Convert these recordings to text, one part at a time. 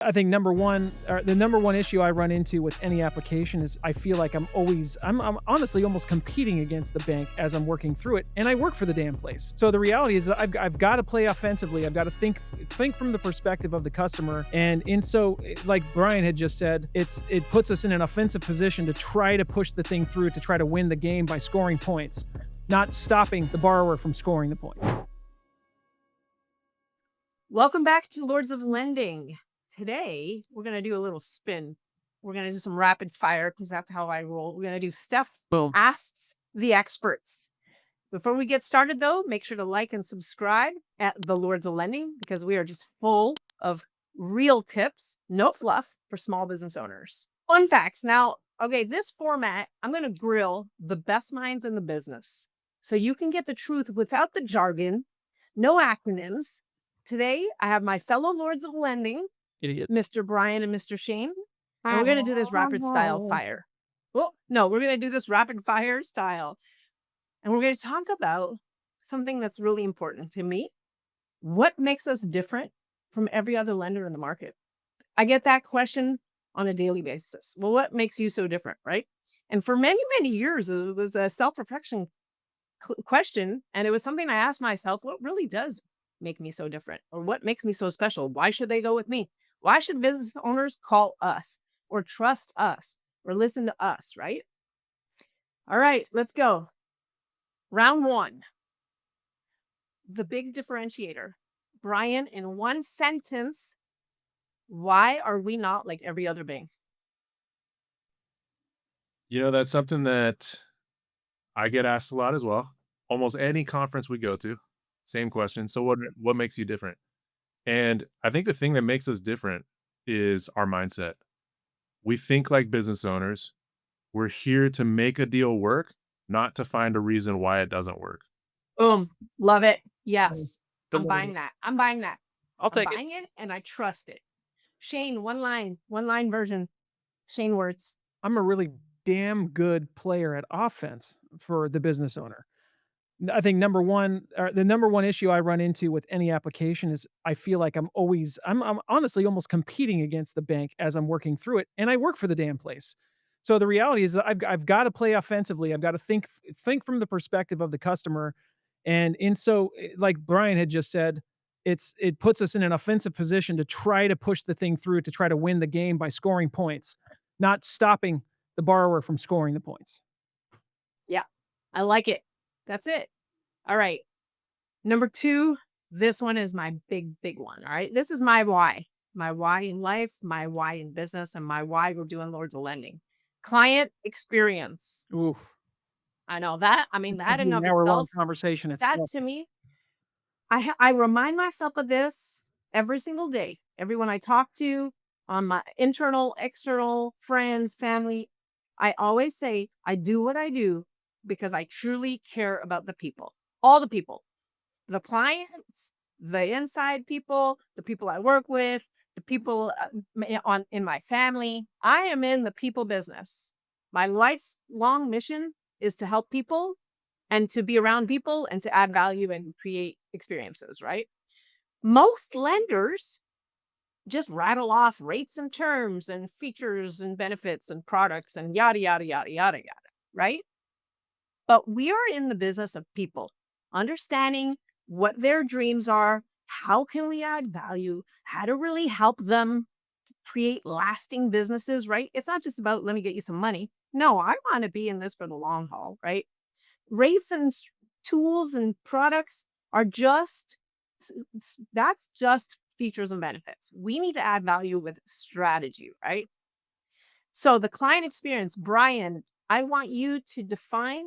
I think the number one issue I run into with any application is I feel like I'm honestly almost competing against the bank as I'm working through it, and I work for the damn place. So the reality is that I've got to play offensively. I've got to think from the perspective of the customer, and like Brian had just said, it puts us in an offensive position to try to push the thing through to try to win the game by scoring points, not stopping the borrower from scoring the points. Welcome back to Lords of Lending. Today, we're going to do a little spin. We're going to do some rapid fire because that's how I roll. We're going to do Steph Asks the Experts. Before we get started, though, make sure to like and subscribe at the Lords of Lending because we are just full of real tips, no fluff for small business owners. Fun facts. Now, okay, this format, I'm going to grill the best minds in the business so you can get the truth without the jargon, no acronyms. Today, I have my fellow Lords of Lending, Idiot. Mr. Brian and Mr. Shane, and we're going to do this rapid style fire. Well, no, we're going to do this rapid fire style. And we're going to talk about something that's really important to me. What makes us different from every other lender in the market? I get that question on a daily basis. Well, what makes you so different, right? And for many, many years, it was a self-reflection question. And it was something I asked myself, what really does make me so different? Or what makes me so special? Why should they go with me? Why should business owners call us or trust us or listen to us, right? All right, let's go. Round one. The big differentiator. Brian, in one sentence, why are we not like every other bank? That's something that I get asked a lot as well. Almost any conference we go to, same question. So what makes you different? And I think the thing that makes us different is our mindset. We think like business owners. We're here to make a deal work, not to find a reason why it doesn't work. Boom. Love it. Yes. I'm buying that. I'm buying that. I'll take I'm buying it and I trust it. Shane, one line version. Shane words. I'm a really damn good player at offense for the business owner. I think the number one issue I run into with any application is I feel like I'm honestly almost competing against the bank as I'm working through it, and I work for the damn place. So the reality is that I've got to play offensively. I've got to think from the perspective of the customer, like Brian had just said, it puts us in an offensive position to try to push the thing through to try to win the game by scoring points, not stopping the borrower from scoring the points. Yeah, I like it. That's it. All right. Number two, this one is my big one. All right. This is my why. My why in life, my why in business, and my why we're doing Lords of Lending. Client experience. Oof. I know that. I mean, that in of hour-long itself, conversation that itself. to me, I remind myself of this every single day. Everyone I talk to, on my internal, external, friends, family, I always say I do what I do because I truly care about the people, all the people, the clients, the inside people, the people I work with, the people in my family. I am in the people business. My lifelong mission is to help people and to be around people and to add value and create experiences, right? Most lenders just rattle off rates and terms and features and benefits and products and yada, yada, yada, yada, yada, right? But we are in the business of people, understanding what their dreams are, how can we add value, how to really help them create lasting businesses, right? It's not just about, let me get you some money. No, I want to be in this for the long haul, right? Rates and tools and products are that's just features and benefits. We need to add value with strategy, right? So the client experience, Brian, I want you to define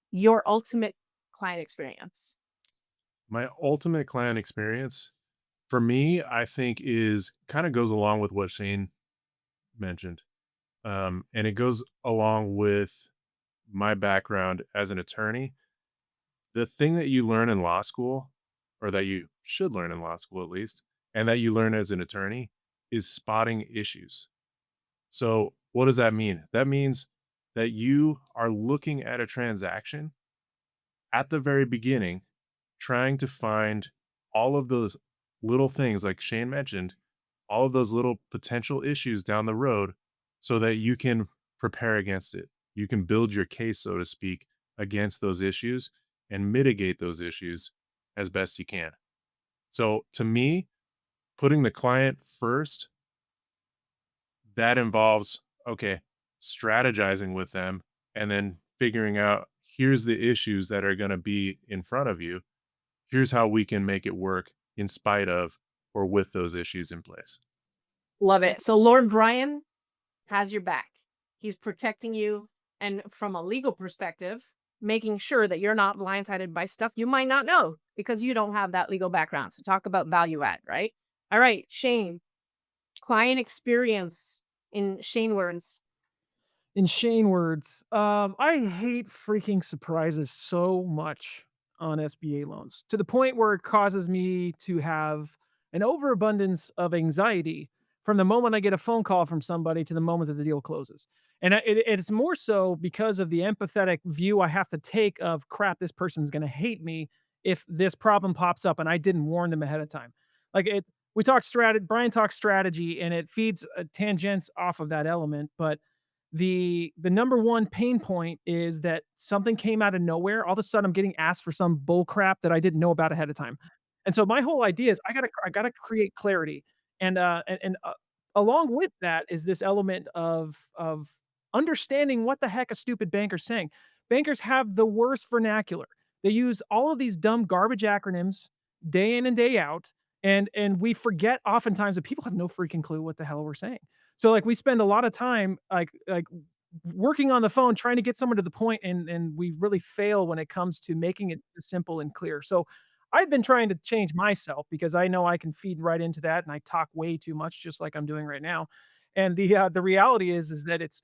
your ultimate client experience. My ultimate client experience for me, I think is kind of goes along with what Shane mentioned. And it goes along with my background as an attorney. The thing that you learn in law school, or that you should learn in law school at least, and that you learn as an attorney is spotting issues. So what does that mean? That means that you are looking at a transaction at the very beginning, trying to find all of those little things like Shane mentioned all of those little potential issues down the road so that you can prepare against it. You can build your case, so to speak, against those issues and mitigate those issues as best you can. So to me, putting the client first, that involves, okay, strategizing with them and then figuring out here's the issues that are going to be in front of you. Here's how we can make it work in spite of or with those issues in place. Love it. So Lord Brian has your back. He's protecting you. And from a legal perspective, making sure that you're not blindsided by stuff you might not know because you don't have that legal background. So talk about value add, right? All right, Shane, client experience in Shane words. In Shane words, I hate freaking surprises so much on SBA loans to the point where it causes me to have an overabundance of anxiety from the moment I get a phone call from somebody to the moment that the deal closes. And it's more so because of the empathetic view I have to take of crap, this person's going to hate me if this problem pops up and I didn't warn them ahead of time. Like we talked strategy, Brian talks strategy, and it feeds tangents off of that element, but the number one pain point is that something came out of nowhere. All of a sudden, I'm getting asked for some bull crap that I didn't know about ahead of time. And so my whole idea is I gotta create clarity. And along with that is this element of understanding what the heck a stupid banker's saying. Bankers have the worst vernacular. They use all of these dumb garbage acronyms day in and day out, and we forget oftentimes that people have no freaking clue what the hell we're saying. So, like, we spend a lot of time, like, working on the phone trying to get someone to the point, and we really fail when it comes to making it simple and clear. So, I've been trying to change myself because I know I can feed right into that, and I talk way too much just like I'm doing right now. And the reality is that it's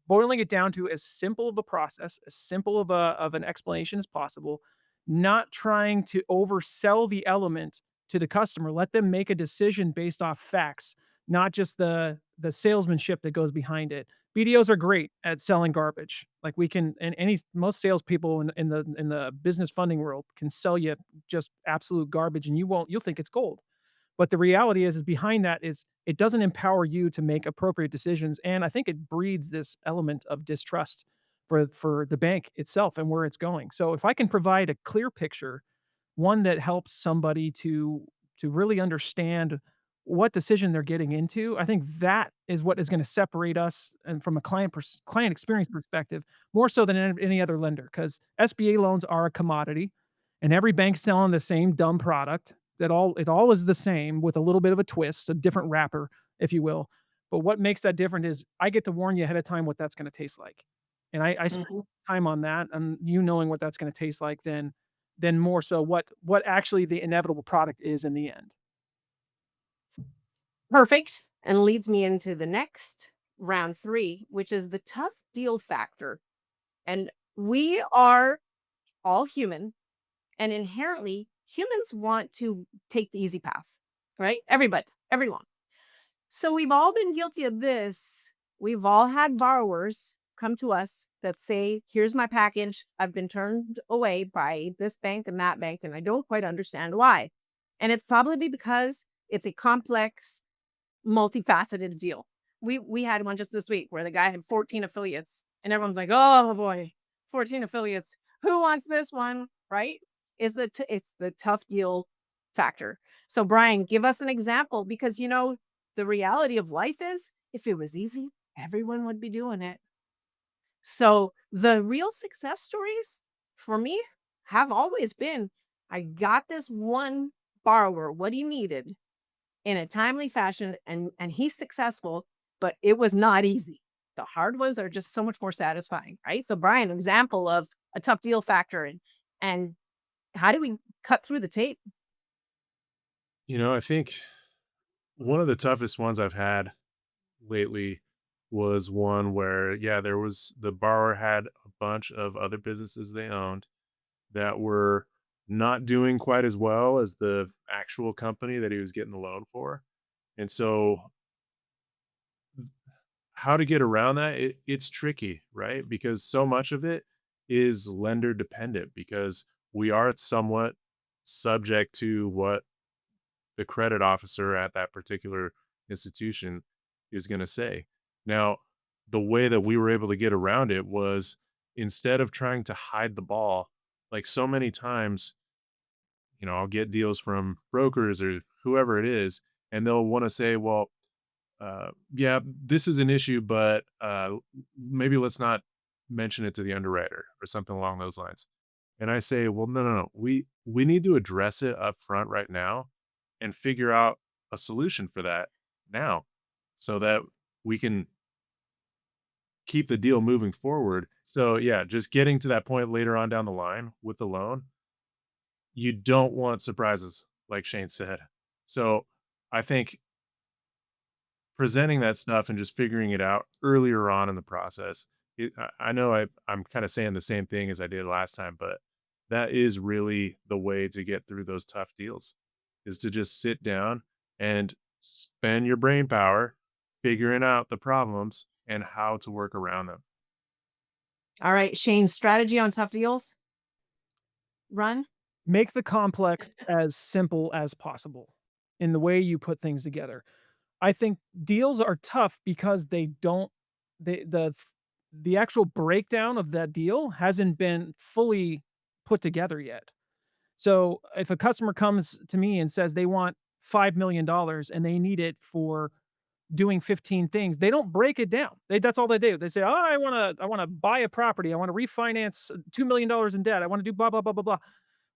boiling it down to as simple of a process, as simple of an explanation as possible, not trying to oversell the element to the customer. Let them make a decision based off facts, not just the salesmanship that goes behind it. BDOs are great at selling garbage. Like we can, and any most salespeople in the business funding world can sell you just absolute garbage, and you'll think it's gold. But the reality is behind that is it doesn't empower you to make appropriate decisions, and I think it breeds this element of distrust for the bank itself and where it's going. So if I can provide a clear picture, one that helps somebody to really understand what decision they're getting into, I think that is what is gonna separate us and from a client experience perspective, more so than any other lender. Because SBA loans are a commodity, and every bank's selling the same dumb product that it all is the same with a little bit of a twist, a different wrapper, if you will. But what makes that different is I get to warn you ahead of time what that's gonna taste like. And I spend Mhm. time on that and you knowing what that's gonna taste like than more so what actually the inevitable product is in the end. Perfect. And leads me into the next round three, which is the tough deal factor. And we are all human, and inherently, humans want to take the easy path, right? Everybody, everyone. So we've all been guilty of this. We've all had borrowers come to us that say, here's my package. I've been turned away by this bank and that bank, and I don't quite understand why. And it's probably because it's a complex, multifaceted deal. We had one just this week where the guy had 14 affiliates, and everyone's like, "Oh boy, 14 affiliates. Who wants this one?" Right? It's the tough deal factor. So Brian, give us an example because the reality of life is if it was easy, everyone would be doing it. So the real success stories for me have always been I got this one borrower what he needed in a timely fashion and he's successful, but it was not easy. The hard ones are just so much more satisfying, right? So Brian, an example of a tough deal factor and how do we cut through the tape? I think one of the toughest ones I've had lately was one where, yeah, there was the borrower had a bunch of other businesses they owned that were not doing quite as well as the actual company that he was getting the loan for. And so how to get around that, it's tricky, right? Because so much of it is lender dependent because we are somewhat subject to what the credit officer at that particular institution is going to say. Now, the way that we were able to get around it was instead of trying to hide the ball, like so many times, I'll get deals from brokers or whoever it is, and they'll want to say, well, yeah, this is an issue, but maybe let's not mention it to the underwriter or something along those lines. And I say, well, no, no, no. We need to address it up front right now and figure out a solution for that now so that we can keep the deal moving forward. So yeah, just getting to that point later on down the line with the loan, you don't want surprises, like Shane said. So I think presenting that stuff and just figuring it out earlier on in the process. I know I'm kind of saying the same thing as I did last time, but that is really the way to get through those tough deals is to just sit down and spend your brain power figuring out the problems and how to work around them. All right, Shane, strategy on tough deals? Run? Make the complex as simple as possible in the way you put things together. I think deals are tough because they don't they the actual breakdown of that deal hasn't been fully put together yet. So, if a customer comes to me and says they want $5,000,000 and they need it for doing 15 things, they don't break it down. That's all they do. They say, "Oh, I wanna buy a property. I wanna refinance $2,000,000 in debt. I wanna do blah, blah, blah, blah, blah."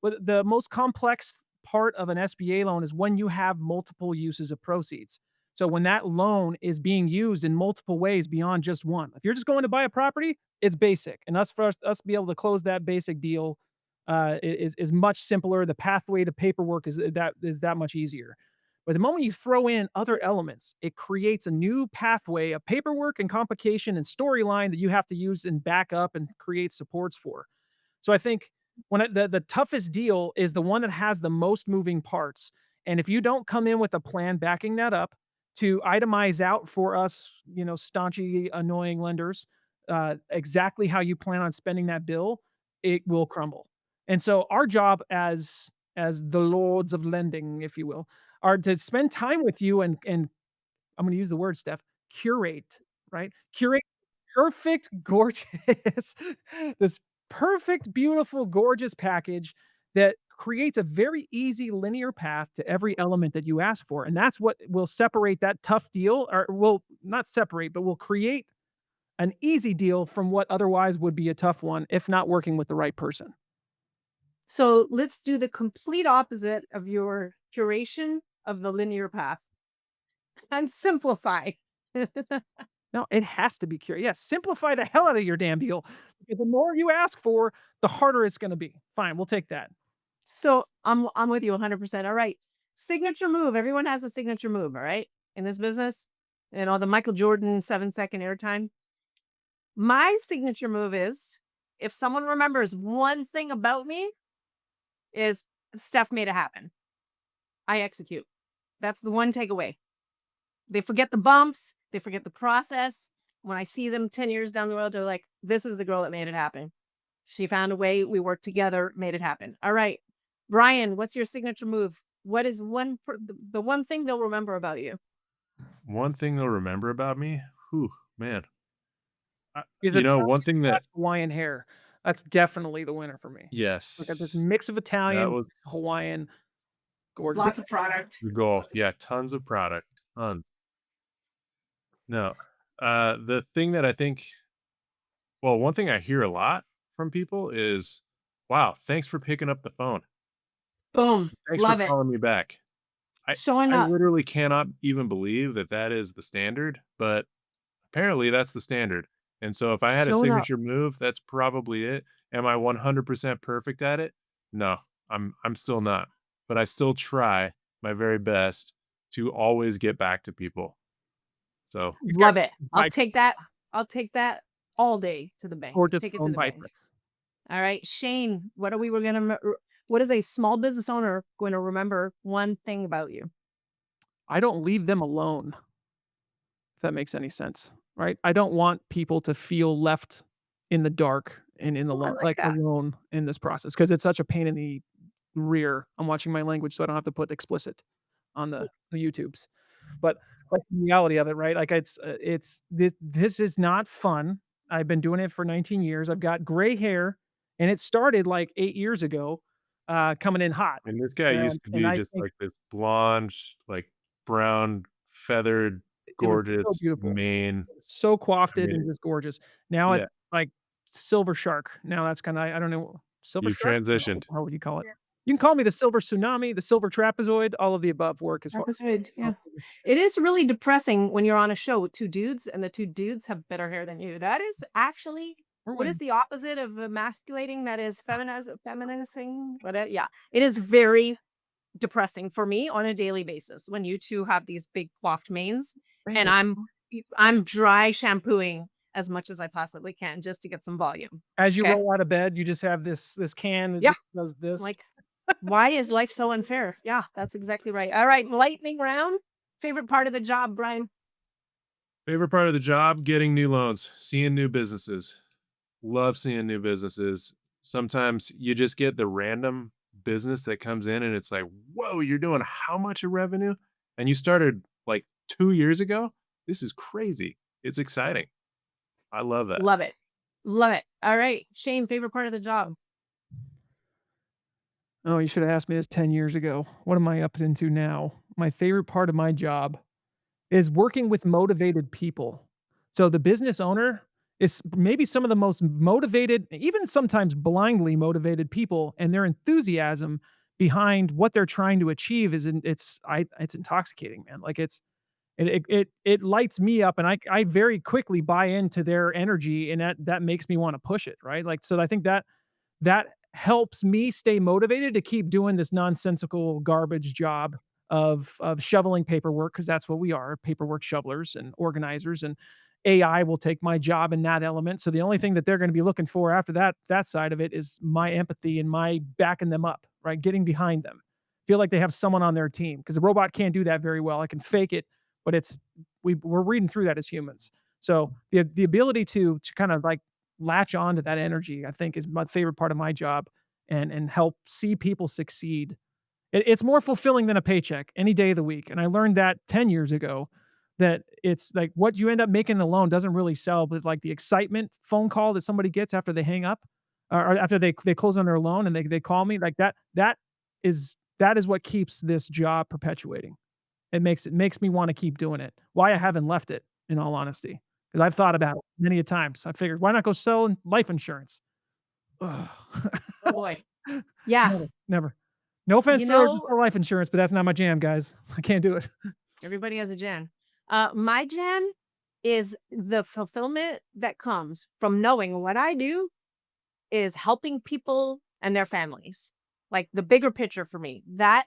But the most complex part of an SBA loan is when you have multiple uses of proceeds. So when that loan is being used in multiple ways beyond just one. If you're just going to buy a property, it's basic, and us to be able to close that basic deal is much simpler. The pathway to paperwork is that much easier. But the moment you throw in other elements, it creates a new pathway of paperwork and complication and storyline that you have to use and back up and create supports for. So I think the toughest deal is the one that has the most moving parts. And if you don't come in with a plan backing that up to itemize out for us, staunchy, annoying lenders, exactly how you plan on spending that bill, it will crumble. And so our job as the lords of lending, if you will, are to spend time with you and I'm gonna use the word, Steph, curate, right? Curate perfect, gorgeous this perfect, beautiful, gorgeous package that creates a very easy linear path to every element that you ask for, and that's what will separate that tough deal or will not separate, but will create an easy deal from what otherwise would be a tough one if not working with the right person. So let's do the complete opposite of your curation of the linear path and simplify. No, it has to be curious. Yes, simplify the hell out of your damn deal, because the more you ask for, the harder it's gonna be. Fine, we'll take that. So I'm with you 100%. All right. Signature move. Everyone has a signature move, all right? In this business. And all the Michael Jordan 7-second airtime. My signature move is if someone remembers one thing about me is Steph made it happen. I execute. That's the one takeaway. They forget the bumps, they forget the process. When I see them 10 years down the road, they're like, this is the girl that made it happen. She found a way, we worked together, made it happen. All right. Brian, what's your signature move? What is the one thing they'll remember about you? One thing they'll remember about me, whew, man. Is One thing that Italian/Hawaiian hair. That's definitely the winner for me. Look at this yes, mix of that Italian, was Hawaiian, gorgeous. Lots of product. the goal. Yeah, tons of product, tons. No, the thing that I think well, one thing I hear a lot from people is, "Wow, thanks for picking up the phone. Boom. Thanks for Love it. calling me back." I Showing I up. literally cannot even believe that that is the standard, but apparently that's the standard. And so if I had a Showing up. signature move, that's probably it. Am I 100% perfect at it? No, I'm still not. But I still try my very best to always get back to people. So, He's got Love it. I'll bike take that. I'll take that all day to the bank. gorgeous Take it to foam the bank. biceps. All right, Shane, what are we were gonna what is a small business owner going to remember one thing about you? I don't leave them alone, if that makes any sense, right? I don't want people to feel left in the dark and in the Oh, I lo like like, that. alone in this process because it's such a pain in the rear. I'm watching my language so I don't have to put explicit on the YouTubes. But Like, the reality of it, right? Like, it's this is not fun. I've been doing it for 19 years. I've got gray hair, and it started, like, 8 years ago, coming in hot. And this guy used to And be I just think like this blonde, like brown, feathered, it was so gorgeous beautiful. mane. So I coiffed mean, and just gorgeous. Now it's yeah, like silver shark. Now that's kinda I don't know, silver you've shark? I don't know, transitioned. how would you call it? You can call me the silver tsunami, the silver trapezoid, all of the above work as far as Episode, how yeah. It is really depressing when you're on a show with 2 dudes and the 2 dudes have better hair than you. That is actually we're what is winning. the opposite of emasculating? That is feminizing? What yeah. It is very depressing for me on a daily basis when you 2 have these big coiffed manes and Hey, I'm dry shampooing as much as I possibly can just to get some volume. as you Okay? roll out of bed, you just have this can that Yeah. just does this. Like, why is life so unfair? Yeah, that's exactly right. All right, lightning round. Favorite part of the job, Brian? Favorite part of the job, getting new loans, seeing new businesses. Love seeing new businesses. Sometimes you just get the random business that comes in and it's like, whoa, you're doing how much of revenue? And you started like 2 years ago? This is crazy. It's exciting. I love that. Love it. Love it. All right. Shane, favorite part of the job? Oh, you should have asked me this 10 years ago. What am I up into now? My favorite part of my job is working with motivated people. So the business owner is maybe some of the most motivated, even sometimes blindly motivated people, and their enthusiasm behind what they're trying to achieve is it's intoxicating, man. Like it lights me up, and I very quickly buy into their energy, and that makes me want to push it, right? Like so, I think that helps me stay motivated to keep doing this nonsensical garbage job of shoveling paperwork because that's what we are, paperwork shovelers and organizers, and AI will take my job in that element, so the only thing that they're gonna be looking for after that side of it is my empathy and my backing them up, right? Getting behind them. Feel like they have someone on their team because the robot can't do that very well. I can fake it, but we're reading through that as humans. So the ability to kind of like latch on to that energy, I think, is my favorite part of my job and help see people succeed. It's more fulfilling than a paycheck any day of the week. And I learned that 10 years ago that it's like what you end up making the loan doesn't really sell, but like the excitement phone call that somebody gets after they hang up or after they close on their loan and they call me like that is what keeps this job perpetuating. It makes me want to keep doing it. Why I haven't left it, in all honesty, because I've thought about it many a times. I figured, why not go sell life insurance? Ugh. Oh boy. Yeah. Never, never. No offense You to those who know, sell life insurance, but that's not my jam, guys. I can't do it. everybody has a jam. My jam is the fulfillment that comes from knowing what I do is helping people and their families. Like the bigger picture for me. That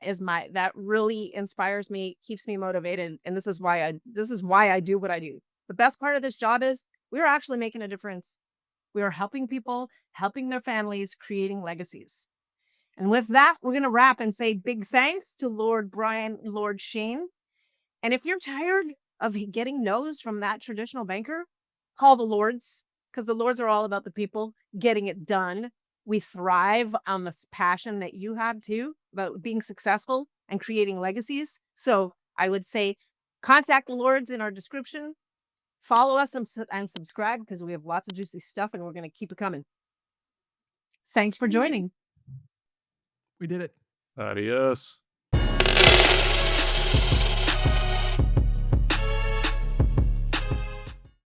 really inspires me, keeps me motivated, and this is why I do what I do. The best part of this job is we're actually making a difference. We are helping people, helping their families, creating legacies. And with that, we're going to wrap and say big thanks to Lord Brian, Lord Shane. And if you're tired of getting no's from that traditional banker, call the Lords because the Lords are all about the people getting it done. We thrive on this passion that you have too about being successful and creating legacies. So I would say contact the Lords in our description. Follow us and subscribe because we have lots of juicy stuff and we're going to keep it coming. Thanks for joining. We did it. Adios.